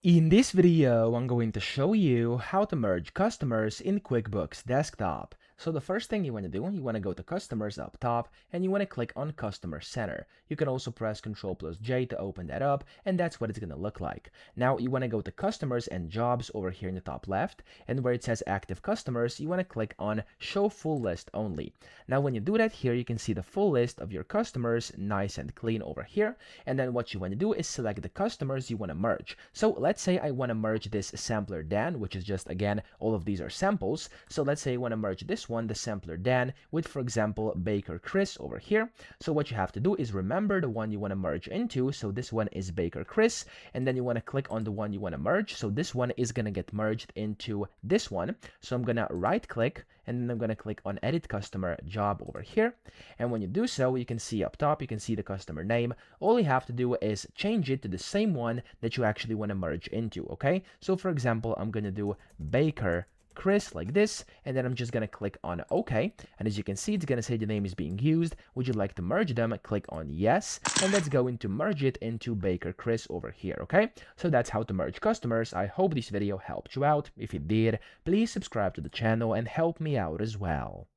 In this video, I'm going to show you how to merge customers in QuickBooks Desktop. So the first thing you want to do, you want to go to Customers up top and you want to click on Customer Center. You can also press Ctrl+J to open that up, and that's what it's going to look like. Now you want to go to Customers and Jobs over here in the top left, and where it says Active Customers, you want to click on Show Full List Only. Now when you do that here, you can see the full list of your customers nice and clean over here, and then what you want to do is select the customers you want to merge. So let's say I want to merge this sampler Dan, which is just, again, all of these are samples. So let's say I want to merge this one, the sampler Dan, with, for example, Baker Chris over here. So what you have to do is remember the one you want to merge into. So this one is Baker Chris, and then you want to click on the one you want to merge. So this one is going to get merged into this one. So I'm going to right click, and then I'm going to click on Edit Customer Job over here. And when you do so, you can see up top, you can see the customer name. All you have to do is change it to the same one that you actually want to merge into, okay? So for example, I'm going to do Baker Chris like this, and then I'm just going to click on OK. And as you can see, it's going to say the name is being used. Would you like to merge them? Click on yes, and that's going to merge it into Baker Chris over here, okay? So that's how to merge customers. I hope this video helped you out. If it did, please subscribe to the channel and help me out as well.